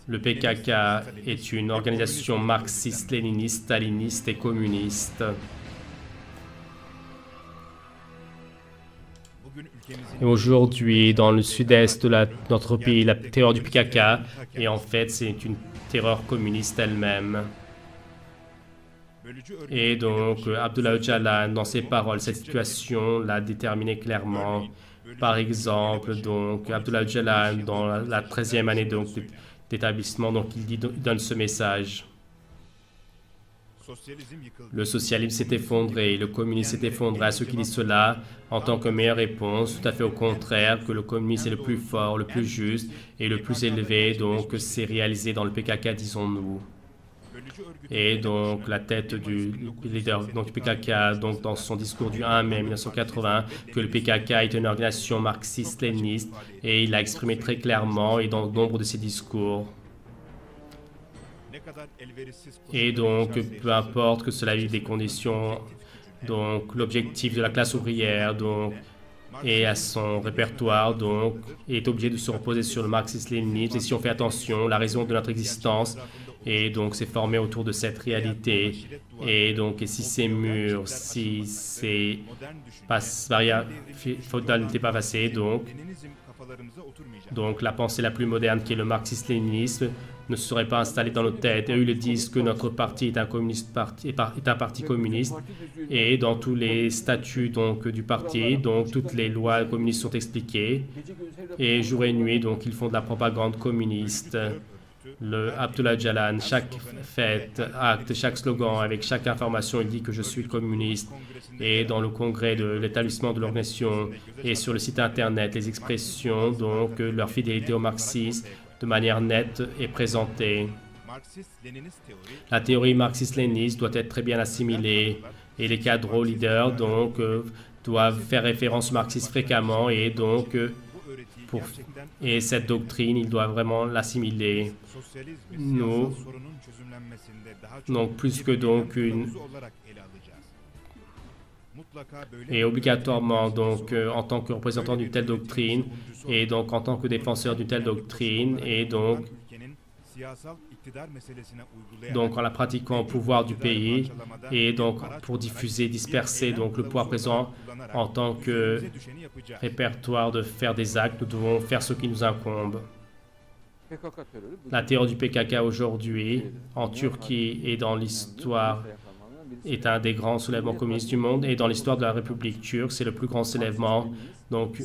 Le PKK est une organisation marxiste, léniniste, staliniste et communiste. Et aujourd'hui, dans le sud-est de notre pays, la terreur du PKK, et en fait, c'est une terreur communiste elle-même. Et donc, Abdullah Öcalan, dans ses paroles, cette situation l'a déterminé clairement. Par exemple, donc, Abdullah Öcalan, dans la 13e année d'établissement, donc, il donne ce message. Le socialisme s'est effondré, le communisme s'est effondré. À ceux qui disent cela, en tant que meilleure réponse, tout à fait au contraire, que le communisme est le plus fort, le plus juste et le plus élevé, donc c'est réalisé dans le PKK, disons-nous. Et donc la tête du leader donc, du PKK, donc dans son discours du 1 mai 1980, que le PKK est une organisation marxiste-léniniste, et il l'a exprimé très clairement et dans nombre de ses discours. Et donc, peu importe que cela ait des conditions, donc l'objectif de la classe ouvrière, donc, et à son répertoire, donc, est obligé de se reposer sur le marxisme-léninisme. Et si on fait attention, la raison de notre existence, et donc c'est formé autour de cette réalité. Et donc, et si ces murs, si ces barrières féodales n'étaient pas passées, donc la pensée la plus moderne qui est le marxisme-léninisme ne serait pas installée dans nos têtes. Et eux, ils disent que notre parti est un parti communiste, et dans tous les statuts donc, du parti, donc toutes les lois communistes sont expliquées, et jour et nuit, donc ils font de la propagande communiste. Le Abdullah Öcalan, chaque fête, acte, chaque slogan, avec chaque information, il dit que je suis communiste. Et dans le congrès de l'établissement de l'organisation et sur le site internet, les expressions, donc leur fidélité au marxisme, de manière nette est présentée. La théorie marxiste-léniniste doit être très bien assimilée, et les cadres leaders donc doivent faire référence au marxisme fréquemment, et donc et cette doctrine, ils doivent vraiment l'assimiler. Nous, donc plus que donc et obligatoirement donc en tant que représentant d'une telle doctrine, et donc en tant que défenseur d'une telle doctrine, et donc en la pratiquant au pouvoir du pays, et donc pour diffuser, disperser donc le pouvoir présent en tant que répertoire de faire des actes, nous devons faire ce qui nous incombe. La terreur du PKK aujourd'hui en Turquie et dans l'histoire est un des grands soulèvements communistes du monde, et dans l'histoire de la République turque, c'est le plus grand soulèvement. Donc,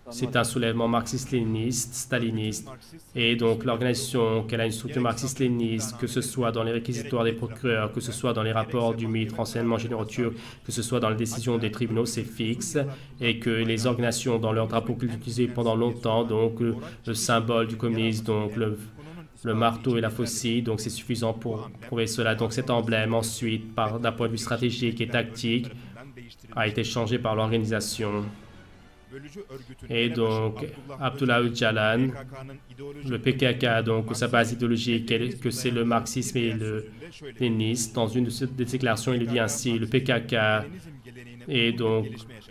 c'est un soulèvement marxiste-léniniste, staliniste, et donc l'organisation qu'elle a une structure marxiste-léniniste, que ce soit dans les réquisitoires des procureurs, que ce soit dans les rapports du MIT, renseignements généraux turcs, que ce soit dans les décisions des tribunaux, c'est fixe, et que les organisations dans leur drapeau qu'ils utilisaient pendant longtemps, donc le symbole du communisme, donc le marteau et la faucille, donc c'est suffisant pour prouver cela. Donc cet emblème ensuite, d'un point de vue stratégique et tactique, a été changé par l'organisation. Et donc Abdullah Öcalan, le PKK, donc sa base idéologique, que c'est le marxisme et le léninisme. Dans une de ses déclarations, il dit ainsi: le PKK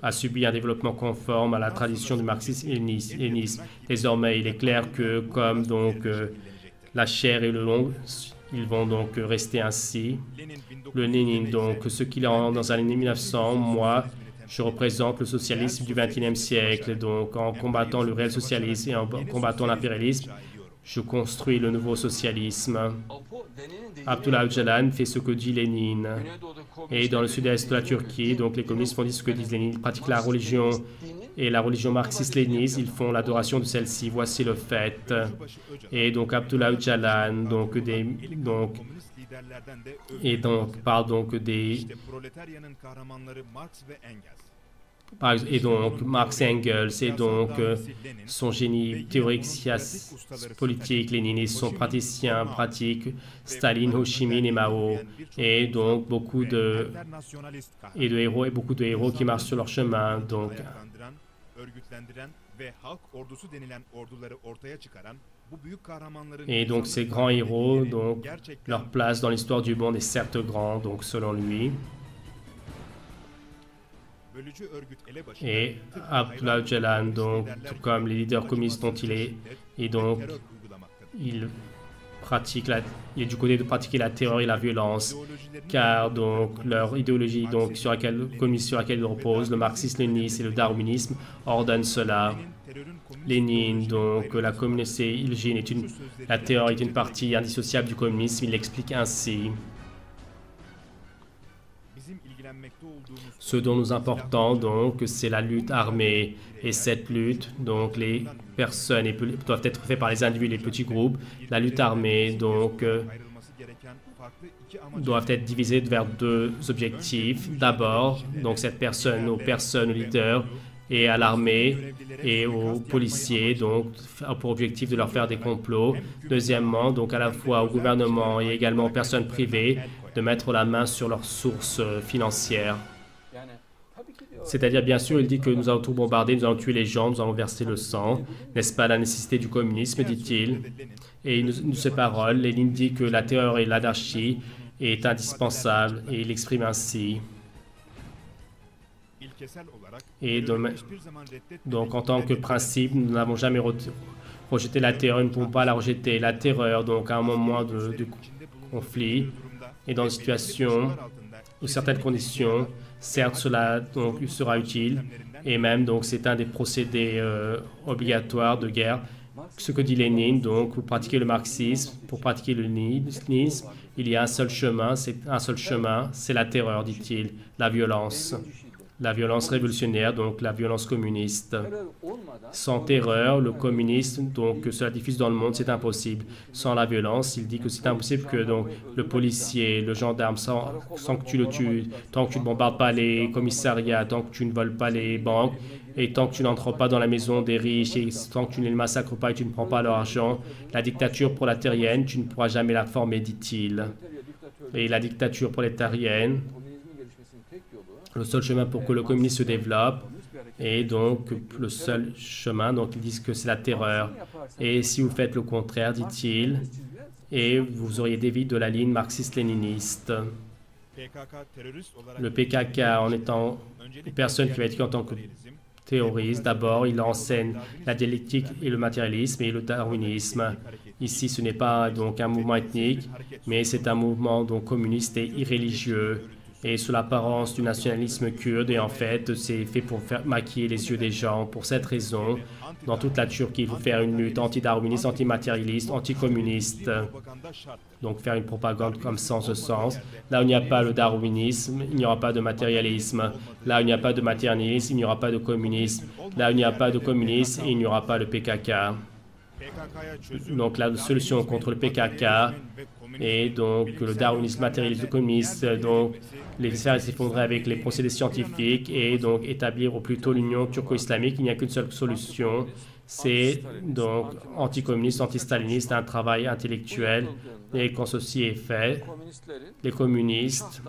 a subi un développement conforme à la tradition du marxisme et léninisme. Désormais, il est clair que comme donc la chair et le long, ils vont donc rester ainsi. Le Lénine, donc ce qu'il a dans les années 1900, moi, je représente le socialisme du XXIe siècle. Donc en combattant le réel socialisme et en combattant l'impérialisme, je construis le nouveau socialisme. Abdullah Öcalan fait ce que dit Lénine. Et dans le sud-est de la Turquie, donc les communistes font dire ce que dit Lénine. Ils pratiquent la religion et la religion marxiste-léniniste, ils font l'adoration de celle-ci. Voici le fait. Et donc Abdullah Öcalan, parle donc des... Et donc Marx et Engels, et donc son génie théorique politique, léniniste, son praticien pratique, Staline, Ho Chi Minh et Mao, et donc beaucoup de héros qui marchent sur leur chemin. Donc et donc ces grands héros, donc leur place dans l'histoire du monde est certes grande, donc selon lui. Et Abdullah Öcalan, donc tout comme les leaders communistes dont il est, et donc il est du côté de pratiquer la terreur et la violence, car donc leur idéologie donc, communiste sur laquelle ils reposent, le marxisme-léninisme et le darwinisme, ordonnent cela. Lénine, donc la communauté la terreur est une partie indissociable du communisme, il l'explique ainsi. Ce dont nous importons donc, c'est la lutte armée. Et cette lutte, donc les personnes doivent être faites par les individus et les petits groupes. La lutte armée, donc, doivent être divisées vers deux objectifs. D'abord, donc cette personne, aux personnes, aux leaders et à l'armée et aux policiers, donc pour objectif de leur faire des complots. Deuxièmement, donc à la fois au gouvernement et également aux personnes privées, de mettre la main sur leurs sources financières. C'est-à-dire, bien sûr, il dit que nous allons tout bombarder, nous allons tuer les gens, nous allons verser le sang. N'est-ce pas la nécessité du communisme, dit-il. Et ces paroles, Lénine dit que la terreur et l'anarchie est indispensable, et il exprime ainsi. Et donc, en tant que principe, nous n'avons jamais rejeté la terreur, nous ne pouvons pas la rejeter. La terreur, donc, à un moment de conflit, et dans une situation, ou certaines conditions, certes, cela donc, sera utile, et même, donc, c'est un des procédés obligatoires de guerre. Ce que dit Lénine, donc, pour pratiquer le marxisme, pour pratiquer le léninisme, il y a un seul chemin, c'est la terreur, dit-il, la violence révolutionnaire, donc la violence communiste. Sans terreur, le communisme, donc que cela diffuse dans le monde, c'est impossible. Sans la violence, il dit que c'est impossible que donc, le policier, le gendarme, sans que tu le tues, tant que tu ne bombardes pas les commissariats, tant que tu ne voles pas les banques, et tant que tu n'entres pas dans la maison des riches, et tant que tu ne les massacres pas et tu ne prends pas leur argent, la dictature prolétarienne, tu ne pourras jamais la former, dit-il. Et la dictature prolétarienne, le seul chemin pour que le communisme se développe, et donc le seul chemin, donc ils disent que c'est la terreur. Et si vous faites le contraire, dit-il, et vous auriez dévié de la ligne marxiste-léniniste. Le PKK, en étant une personne qui va être en tant que terroriste, d'abord, il enseigne la dialectique et le matérialisme et le darwinisme. Ici, ce n'est pas donc un mouvement ethnique, mais c'est un mouvement donc communiste et irréligieux. Et sous l'apparence du nationalisme kurde, et en fait, c'est fait pour maquiller les yeux des gens. Pour cette raison, dans toute la Turquie, il faut faire une lutte anti-darwiniste, anti-matérialiste, anti-communiste. Donc faire une propagande comme ça en ce sens. Là où il n'y a pas le darwinisme, il n'y aura pas de matérialisme. Là où il n'y a pas de matérialisme, il n'y aura pas de communisme. Là où il n'y a pas de communisme, il n'y aura pas de PKK. Donc la solution contre le PKK et donc le darwinisme matérialiste communiste, donc les faire s'effondrer avec les procédés scientifiques et donc établir au plus tôt l'union turco-islamique. Il n'y a qu'une seule solution, c'est donc anticommuniste, anti-staliniste, un travail intellectuel. Et quand ceci est fait, les communistes,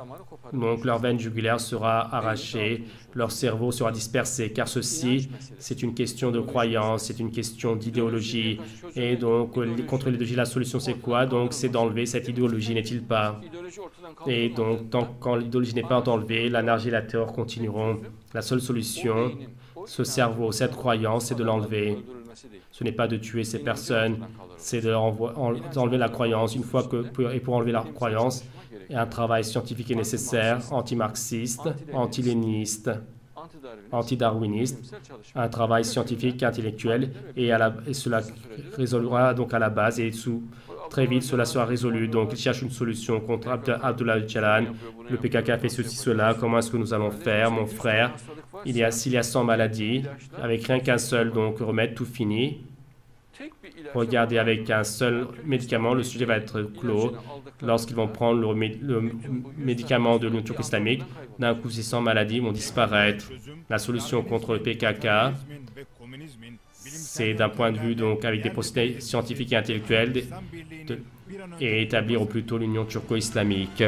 donc leur veine jugulaire sera arrachée, leur cerveau sera dispersé, car ceci, c'est une question de croyance, c'est une question d'idéologie. Et donc, contre l'idéologie, la solution, c'est quoi? Donc, c'est d'enlever cette idéologie, n'est-il pas? Et donc, quand l'idéologie n'est pas enlevée, l'anarchie et la terreur continueront. La seule solution, ce cerveau, cette croyance, c'est de l'enlever. Ce n'est pas de tuer ces personnes, c'est d'enlever la croyance. Une fois et pour enlever la croyance, un travail scientifique est nécessaire, anti-marxiste, anti-léniniste, anti-darwiniste, un travail scientifique, intellectuel, et cela résolvera donc à la base, et très vite cela sera résolu. Donc il cherche une solution contre Abdullah Öcalan. Le PKK fait ceci, cela, comment est-ce que nous allons faire, mon frère? S'il y a 100 maladies, avec rien qu'un seul donc remède, tout fini. Regardez, avec un seul médicament, le sujet va être clos. Lorsqu'ils vont prendre le médicament de l'Union turco-islamique, d'un coup, ces 100 maladies vont disparaître. La solution contre le PKK, c'est d'un point de vue, donc, avec des procédés scientifiques et intellectuels, et établir au plus tôt l'Union turco-islamique.